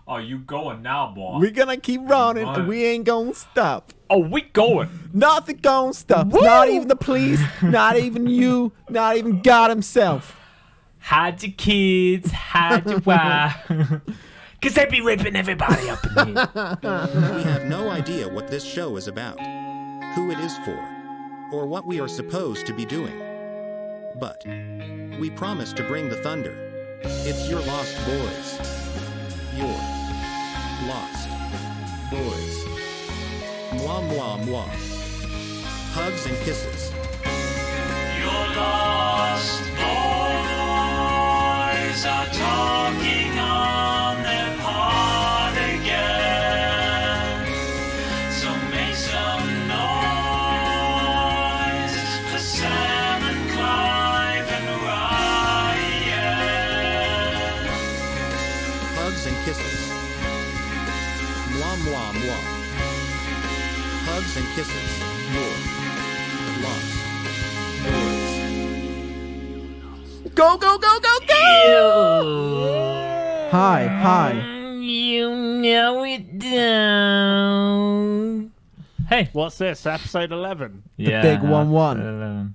Oh, you going now, boy? We're gonna keep running, and we ain't gonna stop. Oh, we going. Nothing gonna stop. Woo! Not even the police, not even you, not even God himself. Hide your kids, hide your wife. Because they be ripping everybody up in here. We have no idea what this show is about, who it is for, or what we are supposed to be doing. But we promise to bring the thunder. It's your Lost Boys. Your Lost Boys. Mwah, mwah, mwah. Hugs and kisses. Your lost boys are talking on their pod again. So make some noise for Sam and Clive and Ryan. Hugs and kisses. Mwah, mwah, mwah. Hugs and kisses. Your Lost Boys. Go, go, go, go, go! Hi. You know it down. Hey. What's this? Episode 11. The big 1-1.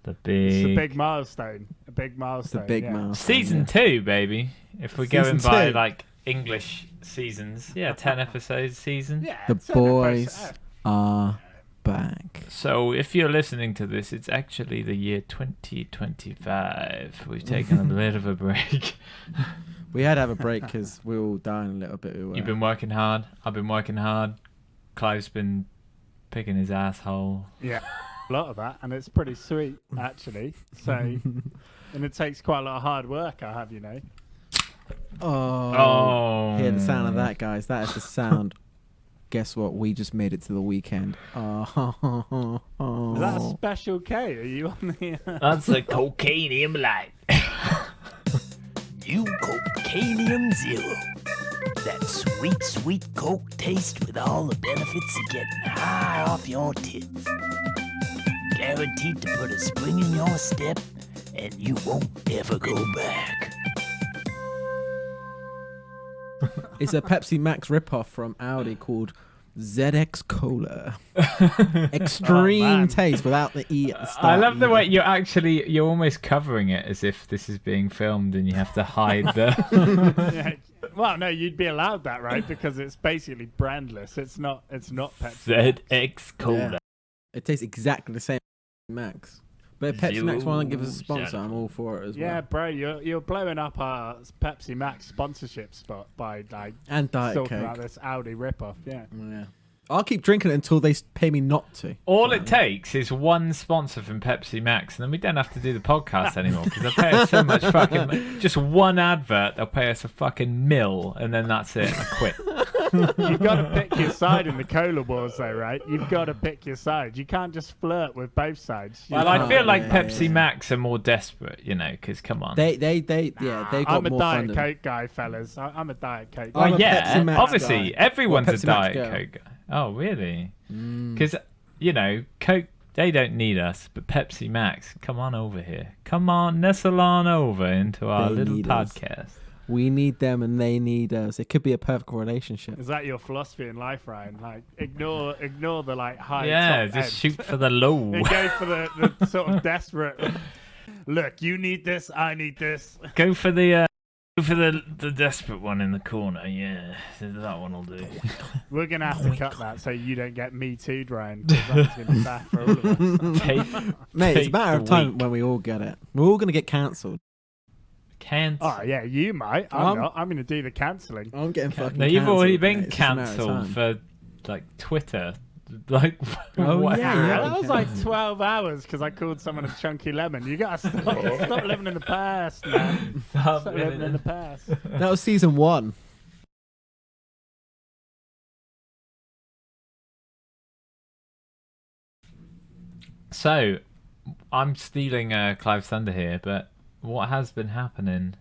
The big. It's a big milestone. A big milestone. It's a big yeah. milestone. Season 2, baby. If we're Season going by 2. like English seasons. Yeah, 10 episodes season. Yeah, The it's only boys process. are back. So if you're listening to this, it's actually the year 2025. We've taken a bit of a break. We had to have a break because we were all dying a little bit. You've been working hard. I've been working hard. Clive's been picking his asshole. Yeah, a lot of that, and it's pretty sweet actually. So, and it takes quite a lot of hard work. I have, you know. Oh. Hear the sound of that, guys. That is the sound. Guess what? We just made it to the weekend. Oh. Is that a special K? Are you on the? That's a cocainium light. You Cocainium Zero. That sweet, sweet Coke taste with all the benefits of getting high off your tits. Guaranteed to put a spring in your step, and you won't ever go back. It's a Pepsi Max ripoff from Audi called ZX Cola. Extreme taste without the E at the start. I love the way you're almost covering it as if this is being filmed and you have to hide the... Yeah. Well, no, you'd be allowed that, right? Because it's basically brandless. It's not Pepsi. ZX Cola. Yeah. It tastes exactly the same as Max. But if Pepsi Max want to give us a sponsor, I'm all for it as well. Yeah, bro, you're blowing up our Pepsi Max sponsorship spot by like And Diet talking Coke. about this Audi ripoff. Yeah. Yeah. I'll keep drinking it until they pay me not to. All it takes is one sponsor from Pepsi Max, and then we don't have to do the podcast anymore because they'll pay us so much fucking... Just one advert, they'll pay us a fucking $1, and then that's it, and I quit. You've got to pick your side in the cola wars, though, right? You've got to pick your side. You can't just flirt with both sides. Well, I feel like Pepsi Max are more desperate, you know, because come on. They got I'm a more Diet funding. Coke guy, fellas. I'm a Diet Coke guy. Well, I'm a yeah, Pepsi Max obviously, guy. everyone's Pepsi a Max Diet girl. Coke guy. Oh, really? Because, you know, Coke, they don't need us, but Pepsi Max, come on over here. Come on, nestle on over into our They little need us. podcast. We need them and they need us. It could be a perfect relationship. Is that your philosophy in life, Ryan? Like, ignore the like high. Yeah, top just end. shoot for the low. And go for the sort of desperate. Look, you need this. I need this. Go for the desperate one in the corner. Yeah, that one will do. We're gonna have to cut that so you don't get me too, Ryan. 'Cause that's gonna be bad for all of us. Mate, it's a Take matter of the time week. when we all get it. We're all going to get cancelled. Can't. Oh yeah, you might. I'm not. I'm gonna do the cancelling. I'm getting fucking No, you've already been cancelled, mate. It's just a matter of cancelled time. for like Twitter. Like, Oh, what? yeah. That was like 12 hours because I called someone a chunky lemon. You gotta stop living in the past, man. Stop Stop living in the past. That was season 1. So, I'm stealing Clive's thunder here, but what has been happening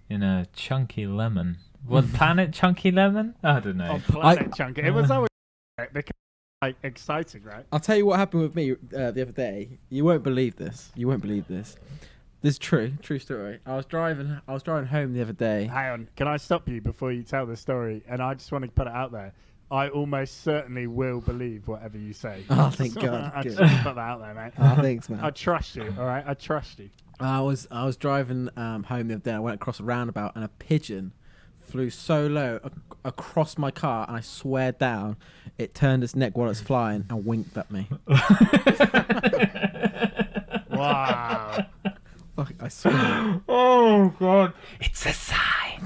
in a chunky lemon? What planet chunky lemon? I don't know. On planet chunky. It was always because like exciting, right? I'll tell you what happened with me the other day. You won't believe this. This is true story. I was driving home the other day. Hang on, can I stop you before you tell the story? And I just want to put it out there. I almost certainly will believe whatever you say. Oh, thank God. I Good. just want to put that out there, mate. Oh, thanks, man. I trust you, all right? I trust you. I was driving home the other day. I went across a roundabout and a pigeon flew so low across my car, and I swear down, it turned its neck while it's flying and winked at me. Wow. Fuck, I swear. Oh God! It's a sign.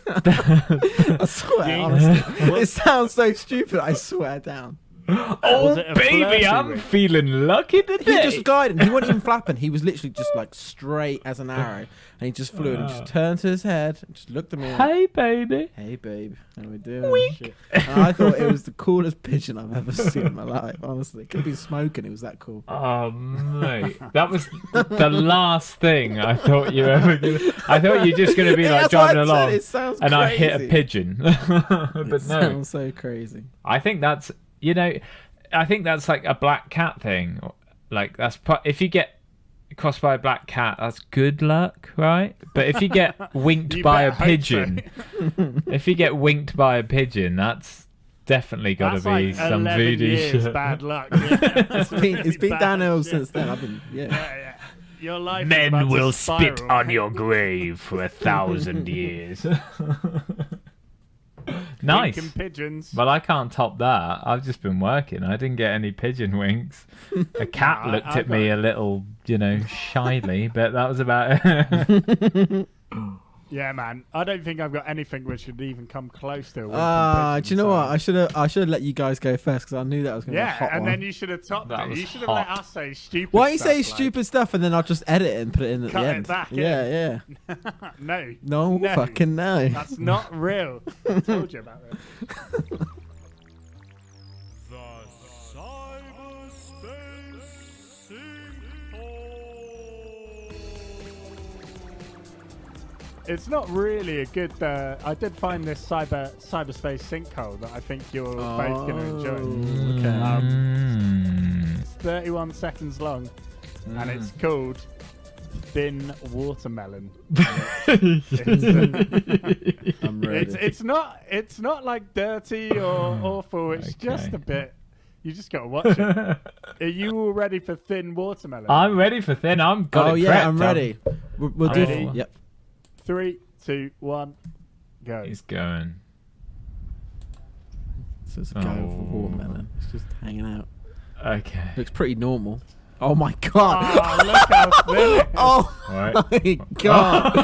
I swear, honestly. It sounds so stupid. I swear down. Oh Was it a baby, flirty I'm wink? feeling lucky today. He just glided. He wasn't even flapping. He was literally just like straight as an arrow, and he just flew and he just turned to his head and just looked at me. Hey baby. Hey babe, how we doing? And I thought it was the coolest pigeon I've ever seen in my life. Honestly, could have been smoking. It was that cool. Oh mate, that was the last thing I thought you ever did. I thought you were just gonna be like That's what driving I said, along, it sounds and I hit a crazy. pigeon. But It no, sounds so crazy. I think that's I think that's like a black cat thing. Like if you get crossed by a black cat, that's good luck, right? But if you get winked You by a better hope pigeon, if you get winked by a pigeon, that's definitely got to That's be like some 11 voodoo years shit. bad luck. Yeah. It's been Bad downhill shit. since then. I've been Yeah. Your life is Men about to will spit spiral. on your grave for 1,000 years. Nice. Winking pigeons. Well, I can't top that. I've just been working. I didn't get any pigeon winks. A cat No, looked I at me got- a little, shyly, but that was about it. Yeah, man. I don't think I've got anything which should even come close to a winking Do you know pigeon, what? so- I should have let you guys go first because I knew that was going to be a Yeah, hot and one. then you should have topped That it. was You should have let hot. us say stupid Why don't you stuff, say like- stupid stuff and then I'll just edit it and put it in at Cut the it end? back in. Yeah. No. No, No. fucking no. That's not real. I told you about it. It's not really a good. I did find this cyberspace sinkhole that I think you're both going to enjoy. Okay. It's 31 seconds long, and it's called Thin Watermelon. I'm ready. It's not like dirty or awful. It's just Okay. a bit. You just got to watch it. Are you all ready for Thin Watermelon? I'm ready for thin. I'm got Oh it yeah, prepped. I'm ready. We'll do. Ready? Yep. 3, 2, 1, go. He's going. So it's a go for watermelon. It's just hanging out. Okay. Looks pretty normal. Oh my god. Oh, look how thin it is. Oh Right. my god.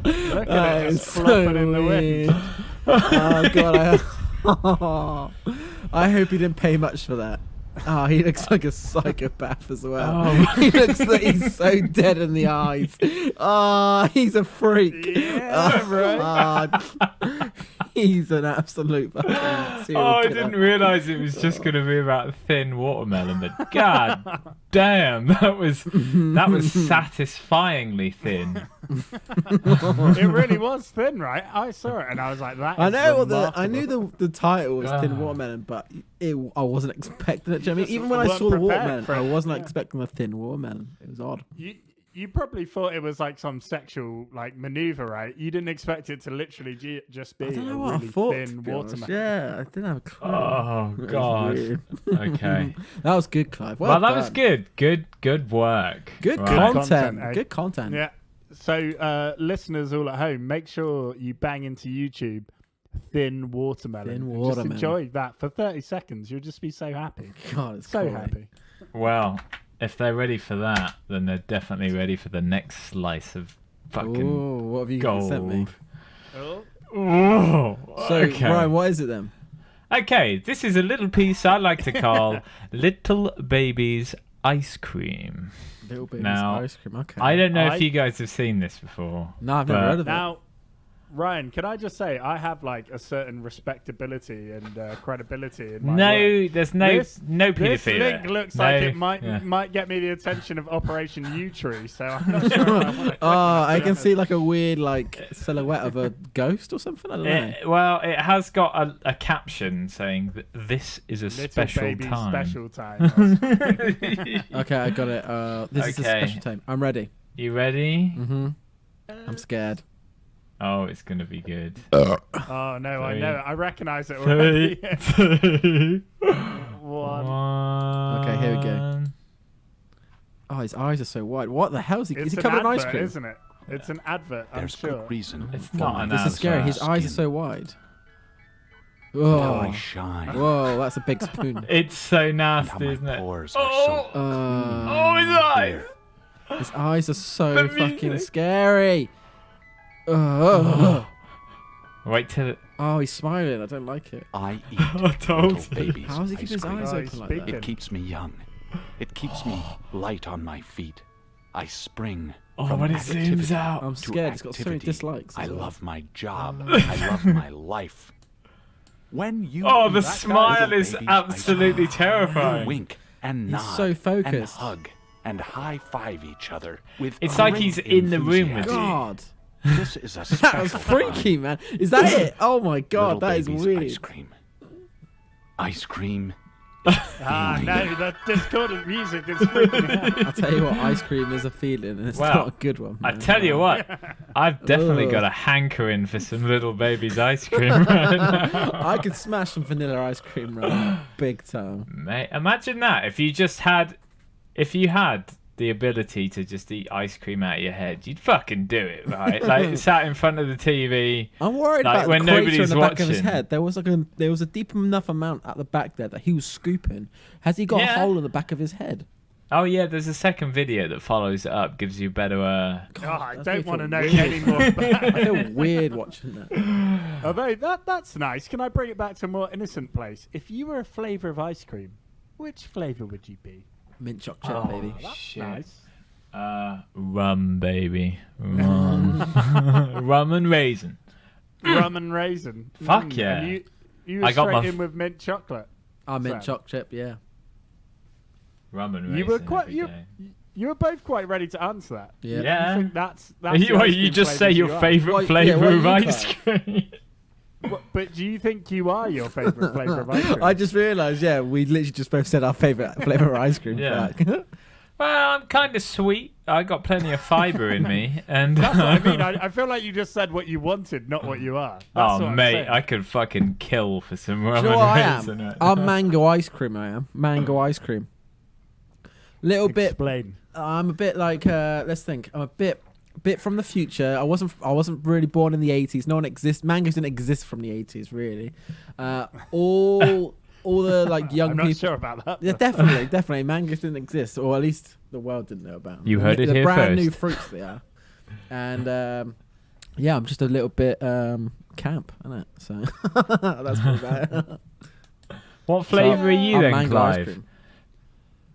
Look That at it is just flopping in the weird. wind. Oh god. I hope he didn't pay much for that. Oh, he looks like a psychopath as well. Oh. He looks like he's so dead in the eyes. Oh, he's a freak. Yeah, right. He's an absolute fucking serial Oh, I killer. didn't realise it was just going to be about thin watermelon, but god damn, that was satisfyingly thin. It really was thin, right? I saw it and I was like, that is I know what remarkable. I knew the title was Thin Ah. Watermelon, but I wasn't expecting it. Do you know what I mean? just Even when I weren't saw the prepared watermelon, for it, I wasn't yeah. expecting a thin watermelon. It was odd. You probably thought it was like some sexual like maneuver, right? You didn't expect it to literally just be I don't a know what really I thought. thin to be honest. watermelon. Yeah, I didn't have a clue. Oh It was god. weird. Okay. That was good, Clive. Well, that was done. good. Good work. Good Right. content. Content, eh? Good content. Yeah. So, listeners all at home, make sure you bang into YouTube Thin Watermelon. Thin and Watermelon. Just enjoy that for 30 seconds. You'll just be so happy. God, it's So cool, eh? happy. Well, if they're ready for that, then they're definitely ready for the next slice of fucking Ooh, what have you gold. sent me? Oh. Oh, So, okay. Ryan, what is it then? Okay, this is a little piece I like to call Little Baby's Ice Cream. Little Baby's Now, ice cream. Okay. I don't know I- if you guys have seen this before. No, I've never but heard of it. Now, Ryan, can I just say I have like a certain respectability and credibility in my No, work. there's no This paedophilia. link looks No, like it yeah. might get me the attention of Operation Yewtree, so I'm not sure. I wanna click Oh, on it, to I be can honest. see like a weird like silhouette of a ghost or something. I don't know. Well, it has got a caption saying that this is a Little special baby time. special time. Okay, I got it. This is a Okay. special time. I'm ready. You ready? Mm-hmm. I'm scared. Oh, it's gonna be good. Oh no, I Three. know. I recognise it already. 3, 2, One. 1. Okay, here we go. Oh, his eyes are so wide. What the hell is he? Is It's he an covered in advert, ice cream? isn't it? It's an advert. I'm There's sure. good reason. It's for not my an This is advert. scary. His eyes are skin. so wide. How I Oh, shine. whoa, that's a big spoon. It's so And how nasty, my isn't it? pores Oh! are so Oh, his eyes! clear. His eyes are so The fucking music. scary. Oh, Wait till it. oh, he's smiling. I don't like it. I eat I told little you. babies. How does he keep ice his cream. eyes Oh, he's open like that? speaking. It keeps me young. It keeps me light on my feet. I spring. Oh, from when it activity zooms out. I'm to scared. It's got so many activity. dislikes. I as well. love my job. I love my life. When you Oh, the eat smile little is babies' ice absolutely cream, terrifying. you wink and He's nod so and focused. hug and high five each other with It's like great he's in the room with enthusiasm. God, This is a that was special freaky, man. Is that it? Oh my Little God, that is babies' weird. Ice cream. Ice cream. Ah, no, the discordant music is freaking me out. I'll tell you what, ice cream is a feeling, and it's Well, not a good one. I man. tell you what, I've definitely Ugh. got a hankering for some little baby's ice cream right now. I could smash some vanilla ice cream right now, big time. Mate, imagine that if you had the ability to just eat ice cream out of your head, you'd fucking do it, right? Like sat in front of the TV. I'm worried Like, about when the crater in nobody's the back of his watching. head. There was a deep enough amount at the back there that he was scooping. Has he got Yeah. a hole in the back of his head? Oh yeah, there's a second video that follows it up, gives you better. Oh, I That's don't making want to it know weird. any more about I it. feel weird watching that. Although that's nice. Can I bring it back to a more innocent place? If you were a flavour of ice cream, which flavour would you be? Mint chocolate, Oh, baby. shit. Nice. Rum, baby. Rum. Rum and raisin. Rum and raisin. Fuck yeah. And you were I got straight my in with mint chocolate. Mint Sam. chocolate, yeah. Rum and raisin. You were quite every day. you were both quite ready to answer that. Yeah. Yeah. You think that's You, the what, ice you cream just say flavours your you are. favourite What- yeah, flavour what of you ice got? cream. But do you think you are your favourite flavour of ice cream? I just realised, yeah, we literally just both said our favourite flavour of ice cream. Yeah. Fuck. Well, I'm kind of sweet. I got plenty of fibre in me, and That's what I mean. I feel like you just said what you wanted, not what you are. That's oh what I'm mate, saying. I could fucking kill for some rum Do you know and what I raisin. am? right I'm now. mango ice cream, I am. Mango ice cream. Little bit. Explain. I'm a bit like, let's think. I'm a bit from the future. I wasn't really born in the 80s. No one exists. Mangoes didn't exist from the 80s, really. All the like young I'm not people. sure about that. Yeah, definitely. Mangoes didn't exist, or at least the world didn't know about them. You heard it They're here brand new first. fruits they are. And yeah, I'm just a little bit camp, innit? So that's what about it. What flavour are you I'm then, mango ice Clive? cream.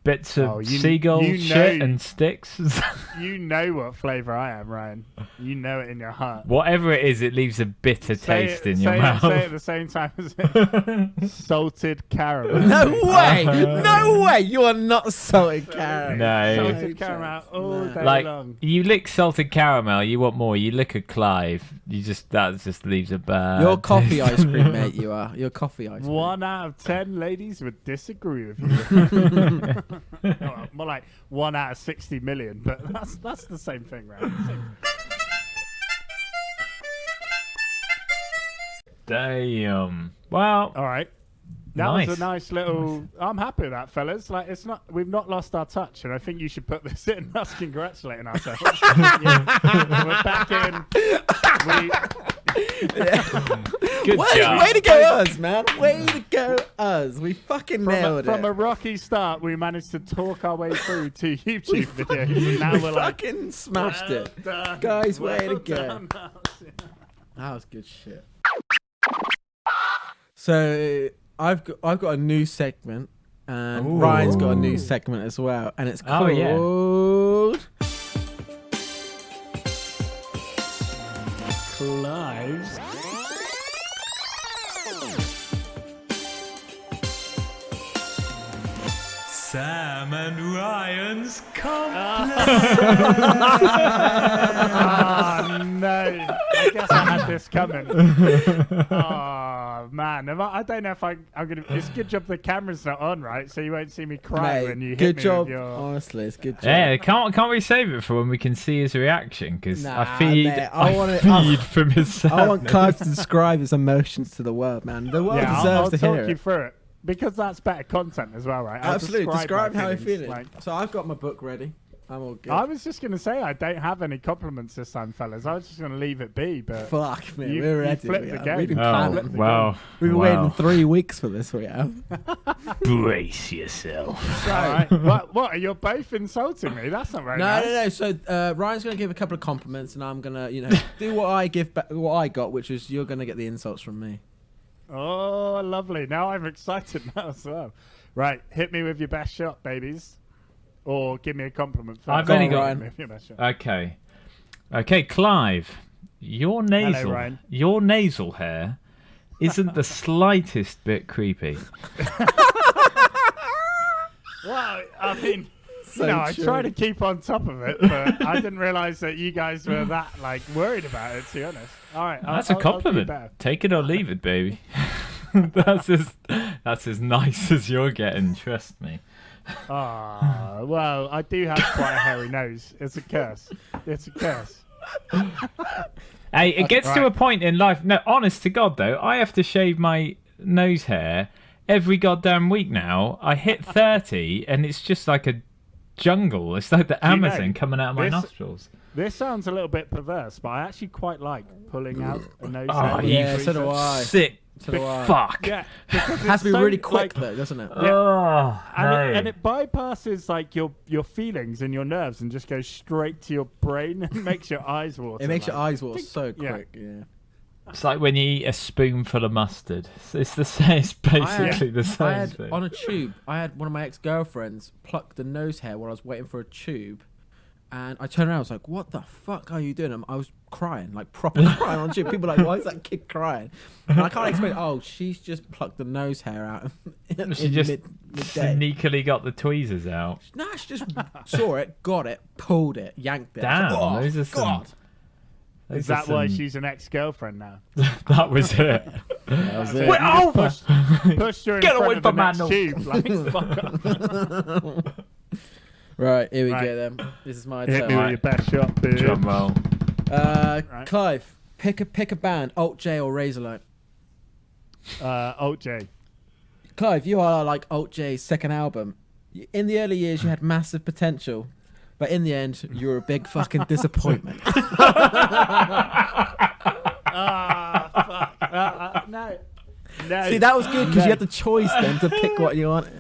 Bits of Oh, you- seagull you shit know- and sticks. You know what flavour I am, Ryan. You know it in your heart. Whatever it is, it leaves a bitter Say taste it, in your say mouth. It, say it at the same time as it. Salted caramel. No way! No way! You are not salted caramel. No. Salted caramel all day Like long. you lick salted caramel, you want more. You lick a Clive, that just leaves a bad. You're coffee taste. ice cream, mate. You are. You're coffee ice cream. 1 out of 10 ladies would disagree with you. Well, more like 1 out of 60 million, but that's the same thing, right? Damn. Well, All right. That Nice. was a nice little. I'm happy with that, fellas. Like, it's not. We've not lost our touch, and I think you should put this in. Us congratulating ourselves. Yeah. We're back in. good job. Way to go, us, man. Way to go, us. We fucking nailed From it. a rocky start, we managed to talk our way through 2 YouTube videos. And now we we're like, fucking smashed it. well done, Guys, way to well go. done. That was good shit. So I've got a new segment, and Ooh. Ryan's got a new segment as well, and it's Oh, called yeah. Clive's Sam and Ryan's Oh no! I guess I had this coming. Oh man, I don't know if I'm gonna. It's a good job the camera's not on, right? So you won't see me cry Mate, when you hit good me job. with your. Honestly, it's good job. Yeah, can't we save it for when we can see his reaction? Because Nah, I feed mate, I I feed from his sadness. I want Clive to describe his emotions to the world, man. The world Yeah, deserves I'll to talk hear you it. through it because that's better content as well, right? I'll Absolutely. Describe my how you're feelings, feeling. like- So I've got my book ready. I'm all good. I was just gonna say I don't have any compliments this time, fellas. I was just gonna leave it be, but Fuck me, you- we're you ready. flipped We the have. game. We've been Oh, planning. wow. We've been waiting 3 weeks for this. We have. Brace yourself. So, all right. What? You're both insulting me. That's not very nice. no. So Ryan's gonna give a couple of compliments, and I'm gonna, do what I give back, what I got, which is you're gonna get the insults from me. Oh, lovely. Now I'm excited now as well. Right, hit me with your best shot, babies. Or give me a compliment first. I've only Go on, got. Ryan. Hit me with your best shot. Okay, Clive. Your nasal Ryan. hair isn't the slightest bit creepy. Well, I mean, So I true. try to keep on top of it, but I didn't realise that you guys were that worried about it. To be honest, all right, That's I'll a do compliment. better. Take it or leave it, baby. That's as nice as you're getting. Trust me. Ah, well, I do have quite a hairy nose. It's a curse. It's a curse. Hey, it gets to right. a point in life. No, honest to God, though, I have to shave my nose hair every goddamn week now. I hit 30, and it's just like a jungle. It's like the you know, Amazon coming out of my this- nostrils. This sounds a little bit perverse, but I actually quite like pulling out a nose Oh, hair. you Yeah, so do I. sick So do I. fuck. Yeah, because It has to be it's so, really quick like, though, doesn't it? Yeah. Oh, And no. it bypasses your feelings and your nerves and just goes straight to your brain and makes your eyes water. It makes your like. eyes water so Yeah. quick. Yeah. It's like when you eat a spoonful of mustard. It's the same. It's basically the I same had thing. on a tube. I had one of my ex-girlfriends pluck the nose hair while I was waiting for a tube, and I turned around. I was like, "What the fuck are you doing?" And I was crying, like proper crying on tube. People were like, "Why is that kid crying?" And I can't explain. Oh, she's just plucked the nose hair out. She just midday. sneakily got the tweezers out. Nah, she just saw it, got it, pulled it, yanked it. I was Damn, like, those are some. God. Is that why she's an ex-girlfriend now? That was it. That was it. We're over. Pushed her in Get front away of the from my next nose. tube. Like, fuck off. Right, here we Right. go then. This is my Hit me turn. with your best shot, dude. Drum roll. Right. Clive, pick a band, Alt J or Razorlight. Alt J. Clive, you are like Alt J's second album. In the early years, you had massive potential, but in the end, you were a big fucking disappointment. No. No. See, that was good because No. you had the choice then to pick what you wanted.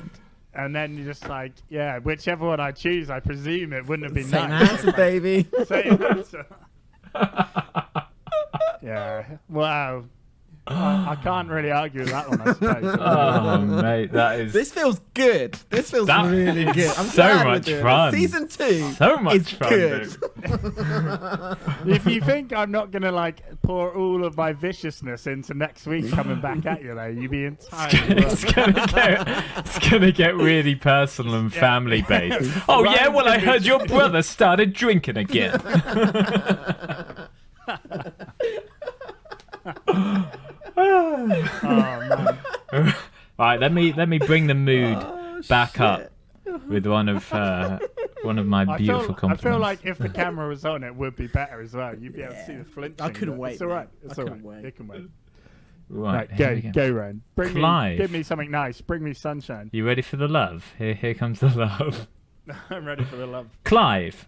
And then you're just like, yeah, whichever one I choose, I presume it wouldn't have been Same nice. answer, baby. Same answer. Yeah. Wow. I can't really argue with that one, I suppose. Oh, mate, that is This feels good. This feels That really is good. I'm so glad we're much doing it. fun. Season 2. so much It's fun, good. dude. If you think I'm not going to pour all of my viciousness into next week coming back at you, though, you'd be entirely wrong. It's gonna get really personal and family based. Oh yeah, well I heard your brother started drinking again. Oh, man. Right, let me bring the mood back up shit. with one of my beautiful I compliments. feel like if the camera was on, it would be better as well. You'd be able to see the flinching. I couldn't but wait, It's all right. man. It's I all couldn't right. wait. It can wait. Right, Right, here we go, Ryan. Clive. Give me something nice. Bring me sunshine. You ready for the love? Here comes the love. I'm ready for the love. Clive,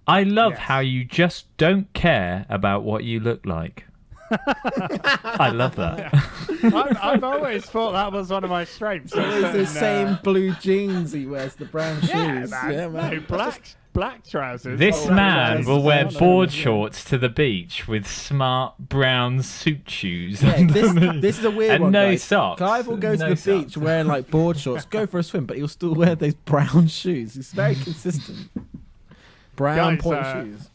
I love Yes. how you just don't care about what you look like. I love that. I've always thought that was one of my strengths. It's the same blue jeans he wears, the brown shoes. Yeah, man. No, black trousers. This Oh, man trousers. will wear Brown board shoes, yeah. shorts to the beach with smart brown suit shoes. Yeah, this is a weird and one. no guys. socks. Clive will go to No the socks. beach wearing like board shorts, go for a swim, but he'll still wear those brown shoes. It's very consistent. Brown Guys, point shoes.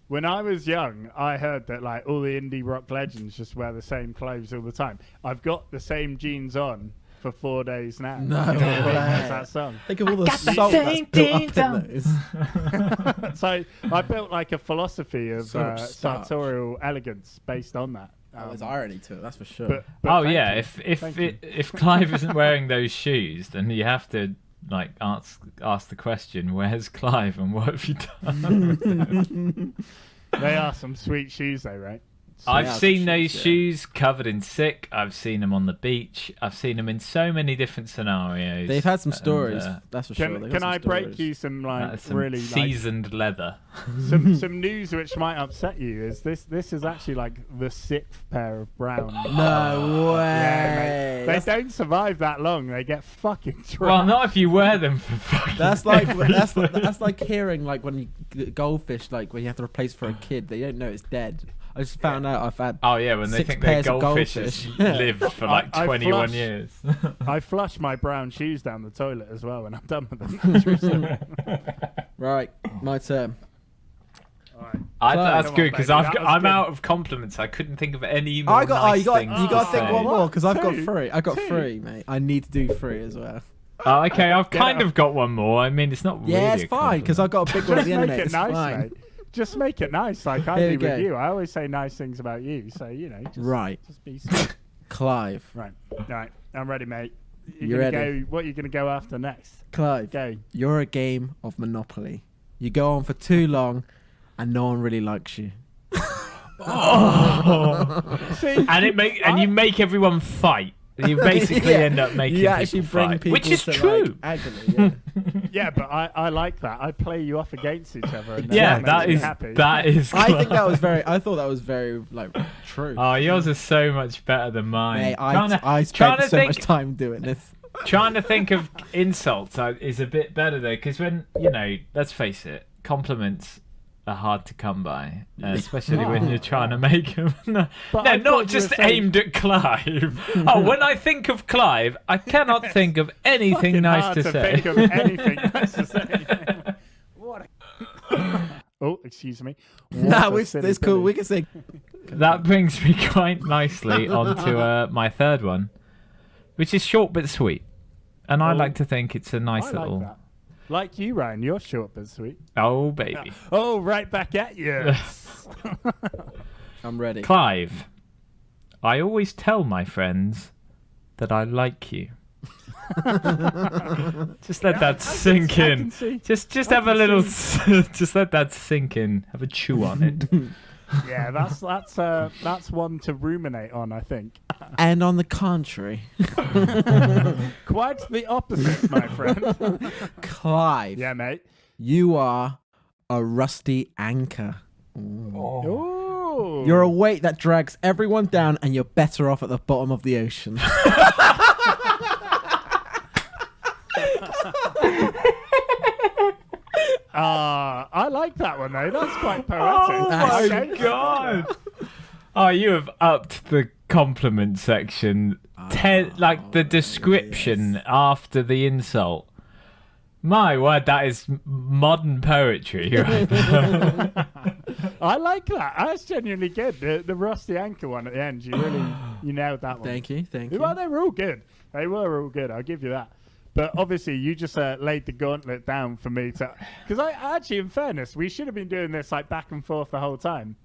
When I was young, I heard that like all the indie rock legends just wear the same clothes all the time. I've got the same jeans on for 4 days now. No As way. that song. Think of all the salt that's built up in those. So I built like a philosophy of So much starch. sartorial elegance based on that. There's irony to it, that's for sure. But Oh thank yeah, you. if Thank you. if Clive isn't wearing those shoes, then you have to like ask the question, where's Clive and what have you done? They are some sweet shoes though, right? I've Yeah, seen shoes, those yeah. shoes covered in sick. I've seen them on the beach. I've seen them in so many different scenarios. They've had some And, stories, that's for sure. Can, They've can got I some break stories. you some like that's some really like, seasoned leather. some news which might upset you? Is this is actually like the 6th pair of brown. No way. Yeah, mate. They That's, don't survive that long. They get fucking trapped. Well, not if you wear them for fucking. that's like every that's like hearing like when you goldfish, like when you have to replace for a kid, they don't know it's dead. I just found out I've had Oh yeah, when they 6 think their pairs of goldfishes goldfish. live for like I 21 flush. years. I flush my brown shoes down the toilet as well when I'm done with them. Right, my turn. Alright. That's Come on, good because baby, that was I'm good. out of compliments. I couldn't think of any more I got. nice you got. things You got to to think say. one more because I've got Two? 3. I got Two? 3, mate. I need to do 3 as well. Oh, okay, I've Get kind up. of got one more. I mean, it's not really Yeah, a it's fine because compliment. I've got a big one at Just the end, make mate. it It's nice, fine. mate. Just make it nice, like I Here do we with go. you. I always say nice things about you, so you know. Just, Right, Just be sweet. Clive. Right. I'm ready, mate. You gonna ready? Go, what are you gonna go after next? Clive, Go. you're a game of Monopoly. You go on for too long, and no one really likes you. See, And you make everyone fight. You basically Yeah. end up making You actually people bring fight, people which is to, true. Like, agony, yeah. yeah, but I like that. I play you off against each other. And then Yeah, that makes me that happy. is. I think that was very. I thought that was very like true. Oh, yours is so much better than mine. Mate, Trying to- I trying spent to so think- much time doing this. Trying to think of insults is a bit better though, because when let's face it, compliments are hard to come by, especially when you're trying to make them. No, But I thought not you just were saying- aimed at Clive. Oh, when I think of Clive, I cannot think of anything Fucking nice hard to to say. think of anything nice to say. What? Oh, excuse me. No, What a silly it's cool. Billy. We can say. That brings me quite nicely onto my third one, which is short but sweet, and I Oh. like to think it's a nice I little. like that. Like you, Ryan. You're short but sweet. Oh baby, Oh, right back at you. I'm ready. Clive. I always tell my friends that I like you. Just let that sink I in. can see. Just I have a can little. see. Just let that sink in. Have a chew on it. Yeah, that's one to ruminate on. I think. And on the contrary, Quite the opposite, my friend. Clive, Yeah, mate. you are a rusty anchor. Ooh. You're a weight that drags everyone down, and you're better off at the bottom of the ocean. I like that one though. That's quite poetic. Oh my Okay. god! Oh, you have upped the compliment section. Like the description after the insult. My word, that is modern poetry. Right? I like that. That's genuinely good. The rusty anchor one at the end. You nailed that one. Thank you. Well, they were all good. They were all good. I'll give you that. But obviously, you just laid the gauntlet down for me to. Because I actually, in fairness, we should have been doing this like back and forth the whole time.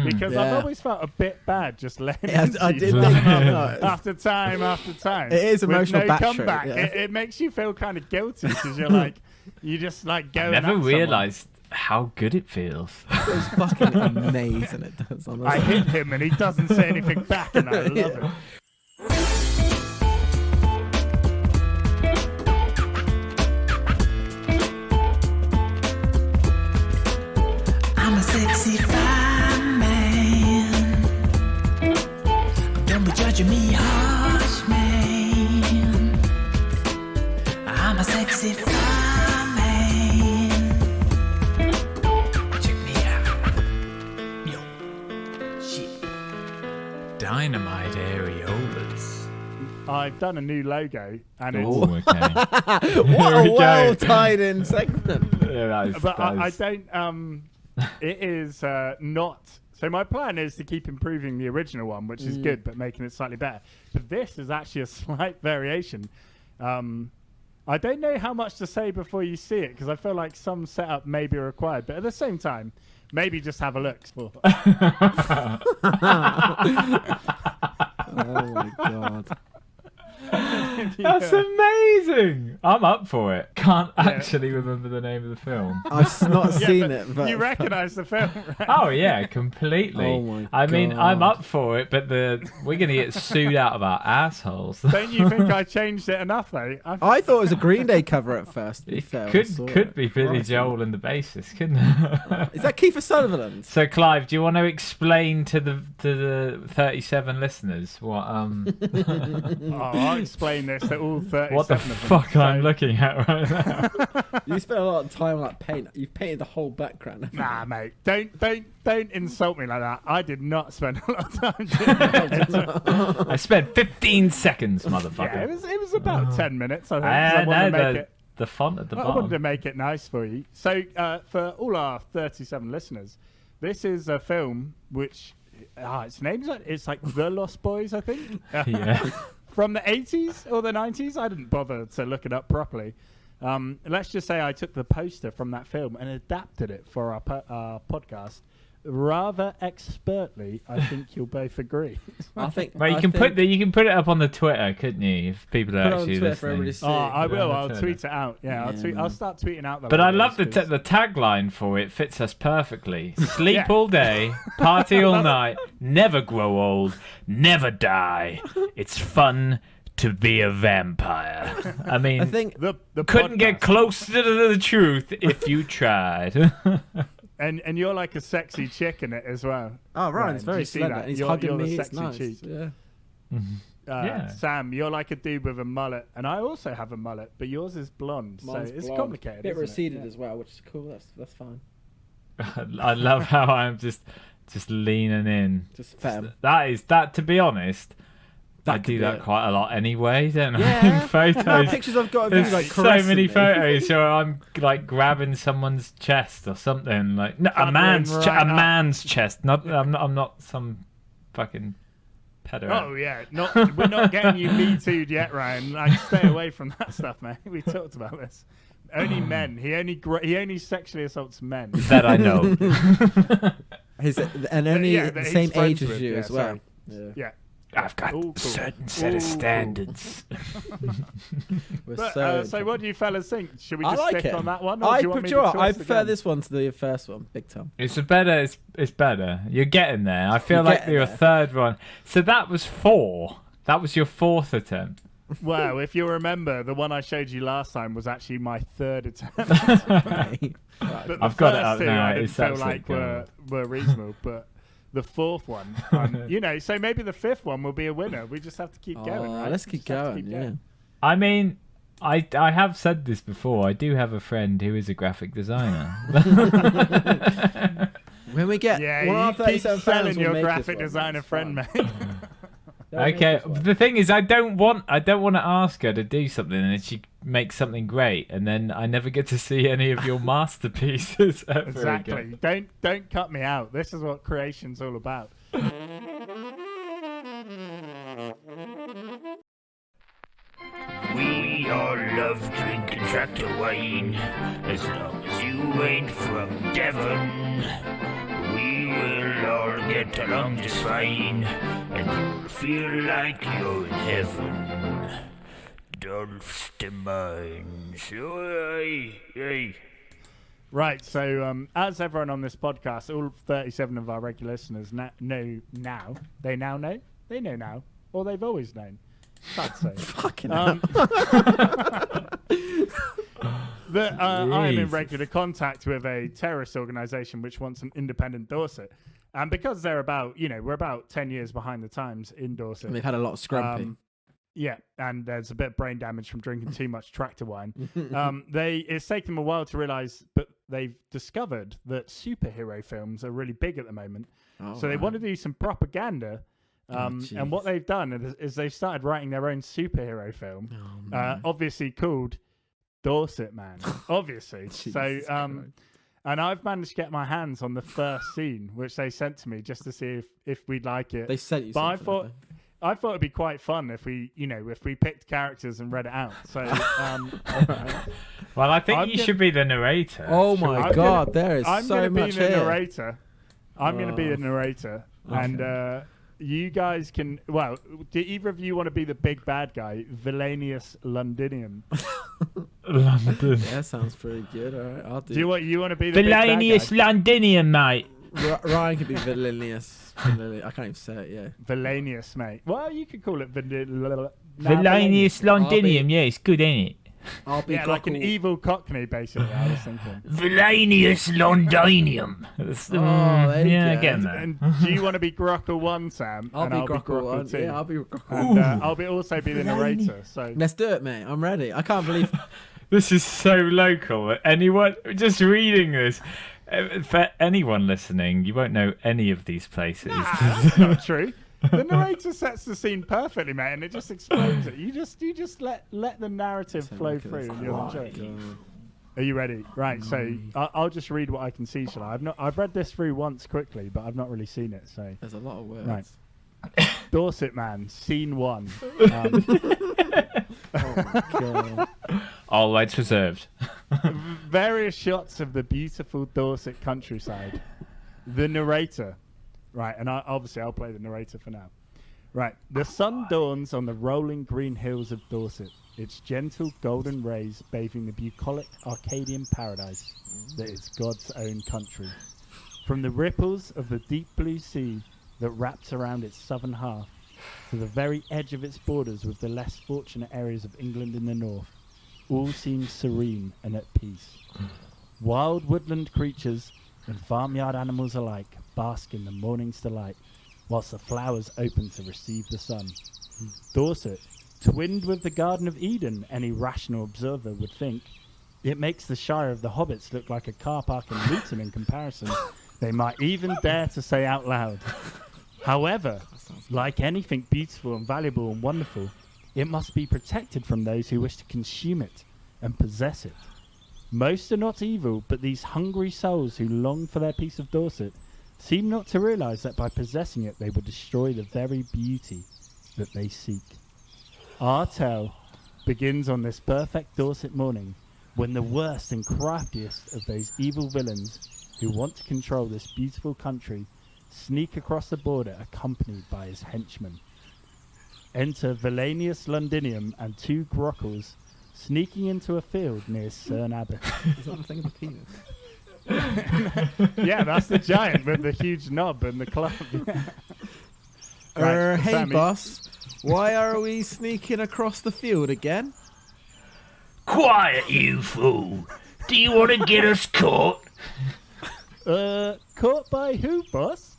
Because I've Yeah. always felt a bit bad just laying Yeah, into I you did think that. after time after time. It is with emotional no battery, comeback. yeah. It makes you feel kind of guilty because you're like, you just like going. I never at someone. realised how good it feels. It's fucking amazing. It does. Honestly. I hit him and he doesn't say anything back, and I love it. I'm a sexy fine man. Don't be judging me harsh, man. I'm a sexy fine man. Check me out. Yo. Shit. Dynamite areolas. I've done a new logo, and it's. Oh, okay. What Here a we go. well tied in segment. Yeah, that is, But that I is- don't. It is not. So my plan is to keep improving the original one, which is good, but making it slightly better. But this is actually a slight variation. I don't know how much to say before you see it, because I feel like some setup may be required. But at the same time, maybe just have a look. Oh my god. That's amazing. I'm up for it. Can't actually remember the name of the film. I've not seen it, but you recognise the film, right? Oh yeah, completely. Oh my I mean, I'm God. up for it, but we're gonna get sued out of our assholes. Don't you think I changed it enough, though? I thought it was a Green Day cover at first. To be It fair, when I saw could it. be Billy Christ. Joel and the bassist, couldn't it? Is that Kiefer Sutherland? So Clive, do you want to explain to the 37 listeners what I'll explain this to all 37 what the of them. fuck I'm looking at right now? You spent a lot of time on that paint. You've painted the whole background. haven't Nah, you? mate. Don't insult me like that. I did not spend a lot of time doing it. I spent 15 seconds, Yeah, motherfucker. it was about 10 minutes, I think. 'cause I I wanted to know make it. the font at the I wanted to bottom. make it nice for you. So, for all our 37 listeners, this is a film which its name's it's like The Lost Boys, I think. Yeah. From the 80s or the 90s. I didn't bother to look it up properly. Let's just say I took the poster from that film and adapted it for our podcast rather expertly. I think you'll both agree. I think. Well, you can put it up on the Twitter, couldn't you? If people are Put it on actually Twitter for everybody listening. to see. I will. Yeah, I'll that's tweet it. it out. Yeah, Yeah. I'll start tweeting out. But I videos, love the 'cause- the tagline for it. Fits us perfectly. Sleep Yeah. all day, party all night, never grow old, never die. It's fun to be a vampire. I mean, I think. the couldn't get podcast. closer to the truth if you tried. And you're like a sexy chick in it as well. Oh, Ryan's Do very you see slender. that? And he's You're hugging the me. It's sexy nice. cheek. Yeah. Yeah. Sam, you're like a dude with a mullet, and I also have a mullet, but yours is blonde, Mine's so it's blonde. complicated. Bit isn't receded it? as well, which is cool. That's fine. I love how I'm just leaning in. Just fem. That to be honest, I could do be that it. quite a lot anyway, don't I? Yeah. In photos. Pictures I've got of you There's like so caressing many me. photos where I'm like grabbing someone's chest or something, like no, a Cuddling man's right a up. man's chest. Not I'm not some fucking pedo. Oh yeah, we're not getting you Me Too'd yet, Ryan. Like, stay away from that stuff, man. We talked about this. Only men. He only sexually assaults men. That I know. And only yeah, the that he's same friends age as with, you yeah, as well. sorry. Yeah. Yeah. I've got All cool. a certain set of All cool. standards. We're But, so. so what do you fellas think? Should we I just like stick it. on that one? Or do you want me to I twist prefer again? this one to the first one, big time. It's better. It's better. You're getting there. I feel You're like getting your there. third one. So that was 4. That was your 4th attempt. Well, if you remember, the one I showed you last time was actually my 3rd attempt. Okay. But the I've got it first up two now. I didn't It's feel absolutely like were reasonable, but the 4th one, so maybe the 5th one will be a winner. We just have to keep going. Right? Let's We keep just have to going. keep Yeah. I mean, I have said this before. I do have a friend who is a graphic designer. When we get Yeah, one you of our keep 37 selling fans will your make this graphic one. designer It's friend, fine. mate. They'll make Okay, this one. the thing is, I don't want to ask her to do something and then she makes something great, and then I never get to see any of your masterpieces ever Exactly. again. Don't cut me out. This is what creation's all about. We all love drinking tractor wine, as long as you ain't from Devon. We will all get along just fine, and you'll feel like you're in heaven. Dolph mines. Oi. Right, so as everyone on this podcast, all 37 of our regular listeners know now. They now know? They know now. Or they've always known. I'd say. Fucking That I am in Jesus. regular contact with a terrorist organisation which wants an independent Dorset. And because they're we're about 10 years behind the times in Dorset. And they've had a lot of scrumping. Yeah, and there's a bit of brain damage from drinking too much tractor wine. It's taken them a while to realise, but they've discovered that superhero films are really big at the moment. So they want to do some propaganda. And what they've done is they've started writing their own superhero film, obviously called Dorset Man. Obviously. So, Jesus Christ. And I've managed to get my hands on the first scene, which they sent to me just to see if we'd like it. They sent you But something. I thought it'd be quite fun if we picked characters and read it out. So, Well, I think you should be the narrator. Oh my God, there is I'm so gonna much be the here. narrator. I'm going to be the narrator, and you guys can. Well, do either of you want to be the big bad guy, Villainous Londinium? London. Yeah, sounds pretty good. All right, I'll do. Do you want to be the Villainous big bad Londinium, mate. Ryan could be villainous. I can't even say it. Yeah. guy? Villainous, mate. Well, you could call it Villainous Londinium, yeah, it's good, ain't it? I'll be like an evil Cockney, basically. I was thinking. Villainous Londinium. there you Yeah, go. getting there. And do you want to be Grockle 1, Sam? I'll And be I'll Grockle one. 2. Yeah, I'll be Grockle. And I'll also be the narrator. So Let's do it, mate. I'm ready. I can't believe. This is so local. Anyone just reading this, for anyone listening, you won't know any of these places. that's not true. The narrator sets the scene perfectly, mate, and it just explains it. You just let the narrative flow through, and you'll enjoy it. Are you ready? Right. So I'll just read what I can see. Shall I? I've read this through once quickly, but I've not really seen it. So There's a lot of words. right. Dorset man, scene 1. Oh my God. All rights reserved. Various shots of the beautiful Dorset countryside. The narrator. Right, and I'll play the narrator for now. Right, the sun dawns on the rolling green hills of Dorset, its gentle golden rays bathing the bucolic Arcadian paradise that is God's own country. From the ripples of the deep blue sea that wraps around its southern half, to the very edge of its borders with the less fortunate areas of England in the north, all seems serene and at peace. Wild woodland creatures and farmyard animals alike bask in the morning's delight, whilst the flowers open to receive the sun. Dorset, twinned with the Garden of Eden, any rational observer would think, it makes the Shire of the Hobbits look like a car park in Luton in comparison. They might even dare to say out loud. However, like anything beautiful and valuable and wonderful, it must be protected from those who wish to consume it and possess it. Most are not evil, but these hungry souls who long for their piece of Dorset seem not to realise that by possessing it they will destroy the very beauty that they seek. Our tale begins on this perfect Dorset morning, when the worst and craftiest of those evil villains who want to control this beautiful country sneak across the border accompanied by his henchmen. Enter Villainous Londinium and 2 Grockles sneaking into a field near Cerne Abbot. Is that the thing of the penis? Yeah, that's the giant with the huge knob and the club. Right, Hey, Sammy. boss. Why are we sneaking across the field again? Quiet, you fool. Do you want to get us caught? Caught by who, boss?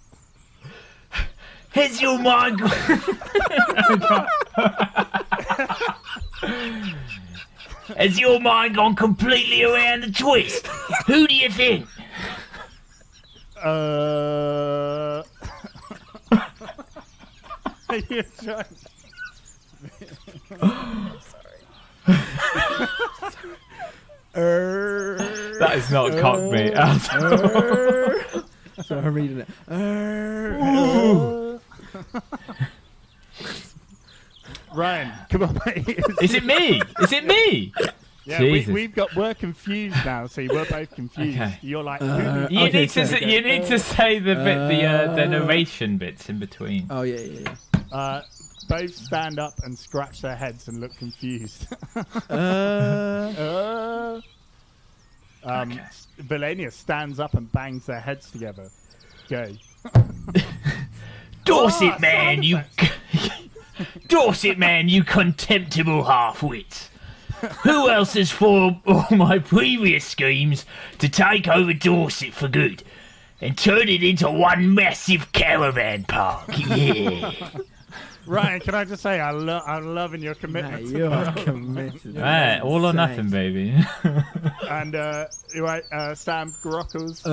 Has your mind Has your mind gone completely around the twist? Who do you think? Are you trying? That is not Cockney. So I'm reading it. Ryan, come on, mate. Is it me? Is it me? Yeah, Jesus. we're confused now. See, we're both confused. Okay. You're like, You Okay, need to sorry, you need to say the bit the narration bits in between. Oh yeah. both stand up and scratch their heads and look confused. Villainous stands up and bangs their heads together. Go. Dorset man, you Dorset man, you contemptible half-wit. Who else has formed all my previous schemes to take over Dorset for good and turn it into one massive caravan park? Yeah. Ryan, can I just say I'm loving your commitment. Mate, you are committed. Right, all or nothing, baby. And Sam Grockles.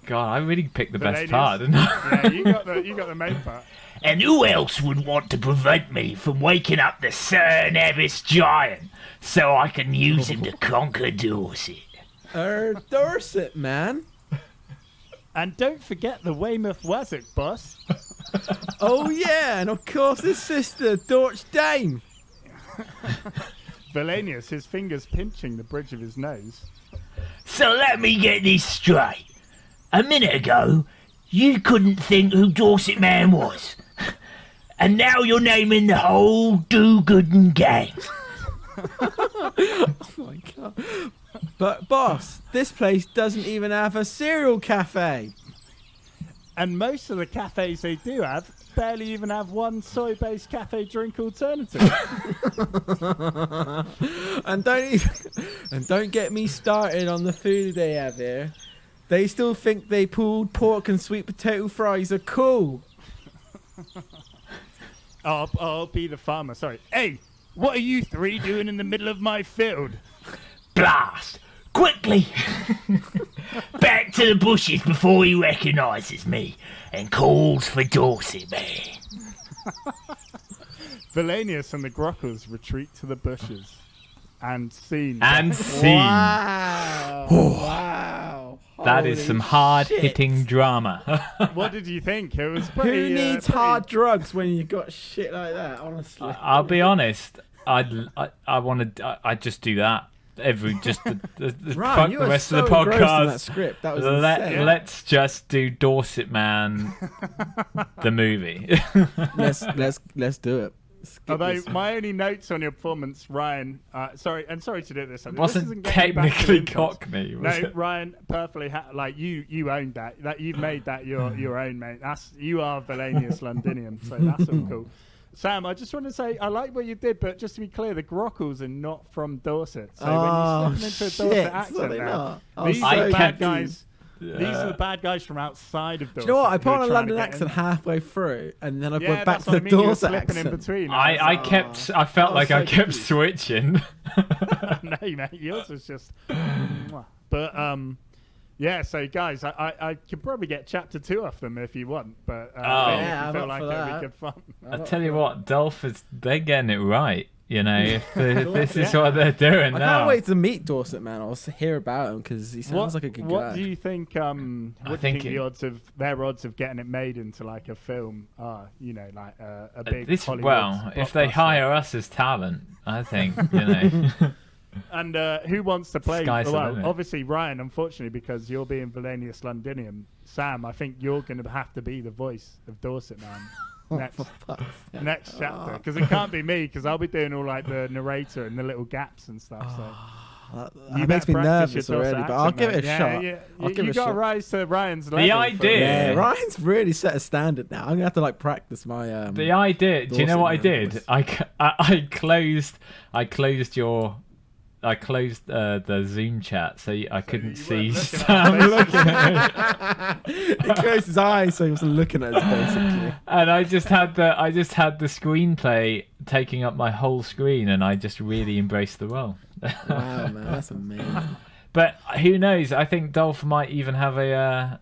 God, I really picked the best Valenius. part, didn't I? Yeah, you got the main part. And who else would want to prevent me from waking up the Sir Nevis giant so I can use him to conquer Dorset? Dorset, man. And don't forget the Weymouth Wessex, boss. Oh, yeah, and of course his sister, Dorch Dame. Valenius, his fingers pinching the bridge of his nose. So let me get this straight. A minute ago, you couldn't think who Dorset Man was. And now you're naming the whole do-goodin' gang. Oh, my God. But, boss, this place doesn't even have a cereal cafe. And most of the cafes they do have barely even have one soy-based cafe drink alternative. And don't get me started on the food they have here. They still think they pulled pork and sweet potato fries are cool. I'll be the farmer, sorry. Hey, what are you three doing in the middle of my field? Blast! Quickly! Back to the bushes before he recognises me and calls for Dorset Man. Valenius and the Grockles retreat to the bushes. And scene. And scene. Wow. Wow. That is Holy some hard-hitting drama. What did you think? It was pretty... Who needs pretty- hard drugs when you got shit like that, honestly? I'll be honest. I just do that. Ryan, Fuck you the were rest so of the engrossed in that podcast. script. That was insane. Let's just do Dorset Man, the movie. Let's do it. Skip Although this. my only notes on your performance, Ryan, sorry to do this. It This wasn't isn't getting you back to technically the inputs. Cockney, was No, it? Ryan, perfectly. You owned that. That you've made that your own, mate. You are Valenius Londinium, so that's all cool. Sam, I just want to say I like what you did, but just to be clear, the Grockles are not from Dorset. So when you step into a Dorset accent they're now, not. I was these so are the bad confused. guys. These are the bad guys from outside of Dorset. Do you know what? I who put are on a trying to London get accent in. halfway through, and then I Yeah, went back that's to what the I mean. You were Dorset slipping in accent. between. I felt like so I kept confused. switching. No, mate, yours was just. But yeah. So guys, I could probably get chapter 2 off them if you want, but Oh. if Yeah, you I'm feel up like for it'd that. be good fun. I tell you what, they're getting it right. You know, if this is Yeah. what they're doing I now. can't wait to meet Dorset Man or hear about him because he sounds like a good what guy. do you think? What do you think the odds of getting it made into like a film are? You know, like a big Hollywood if they blockbuster? hire us as talent, I think, you know. And who wants to play? Sky's the Well, limit. obviously Ryan. Unfortunately, because you're being Valenius Londinium. Sam, I think you're going to have to be the voice of Dorset Man. Next chapter, because it can't be me, because I'll be doing all like the narrator and the little gaps and stuff. So That makes me nervous already, but I'll give it a shot. Yeah, I'll give it you a got to shot. rise to Ryan's level. idea- Yeah, Yeah. Ryan's really set a standard now. I'm gonna have to like practice my. The idea. Do you know Dorset what I Man did? voice. I closed the Zoom chat so I couldn't see weren't looking at Sam faces. looking at me, He closed his eyes so he wasn't looking at us basically. and I just had the screenplay taking up my whole screen, and I just really embraced the role. Wow, man, that's amazing. But who knows? I think Dolph might even have a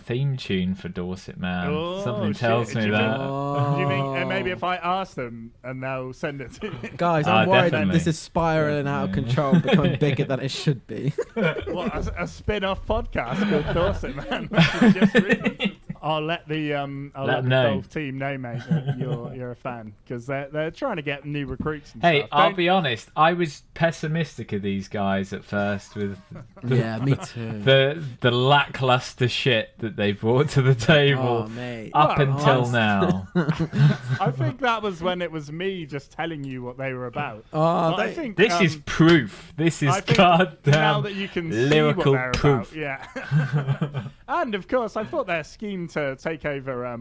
theme tune for Dorset Man. Oh, Something shit. tells Do me you that. Do you think maybe if I ask them and they'll send it to me? Guys, I'm worried that definitely. this is spiraling out of control, becoming bigger than it should be. What, a spin-off podcast called Dorset Man? Just really- I'll let the them the know. Dolph team know, mate, that you're a fan, because they're trying to get new recruits. And Hey, stuff. I'll Don't- be honest. I was pessimistic of these guys at first with Yeah, me too. the lackluster shit that they brought to the table Oh, mate. up Well, until honest- now. I think that was when it was me just telling you what they were about. Oh, But I they- think This is proof. This is I think now goddamn that you can see lyrical what they're proof. about, yeah. And of course, I thought their scheme to take over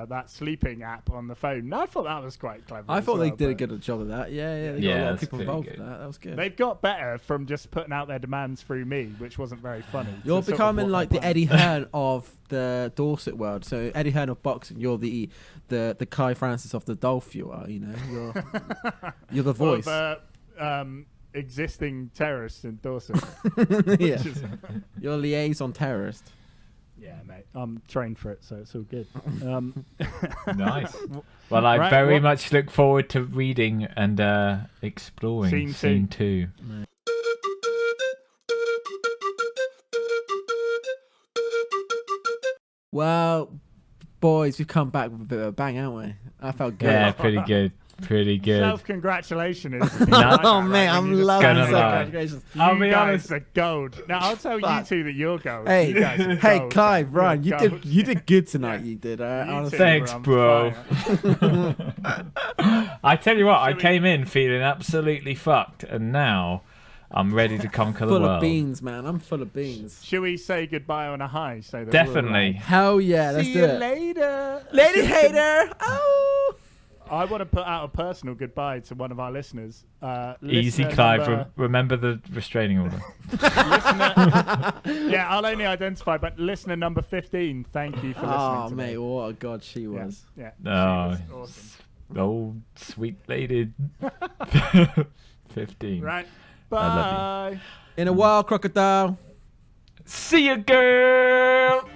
that sleeping app on the phone. I thought that was quite clever. I as thought they well, did a but good job of that. Yeah, they got Yeah, a lot of that's people pretty involved good. with that. That was good. They've got better from just putting out their demands through me, which wasn't very funny. to You're sort of becoming what like they're the Eddie Hearn of the Dorset world. So Eddie Hearn of boxing, you're the Kai Francis of the Dolph. You are, you know, you're the planning. voice. Well, existing terrorists in Dorset. Yeah. You're a liaison terrorist. Yeah, mate. I'm trained for it, so it's all good. Nice. Well, I Right, very much look forward to reading and exploring Scene 2. Well, boys, we've come back with a bit of a bang, haven't we? I felt good. Yeah, pretty good. Pretty good. Self-congratulation is... Oh, mate, I'm loving Gonna it. lie. Congratulations. I'll You be guys honest. are gold. Now, I'll tell you two that you're gold. Hey, You guys are hey, gold. Clive, You're Ryan, gold. you did good tonight. You did. Honestly. two Thanks, were on bro. fire. I tell you what, I came in feeling absolutely fucked, and now I'm ready to conquer the Full world. of beans, man. I'm full of beans. Should we say goodbye on a high? So that Definitely. Hell yeah, let's See do you it. later. Lady hater. Oh. I want to put out a personal goodbye to one of our listeners. Easy, Listener Clive. number- Remember the restraining order. Yeah, I'll only identify, but listener number 15, thank you for listening Oh, to mate, me. what a god she Yeah, was. yeah, Oh, she was awesome. old sweet lady. 15. Right, I love bye. In a while, crocodile. See you, girl.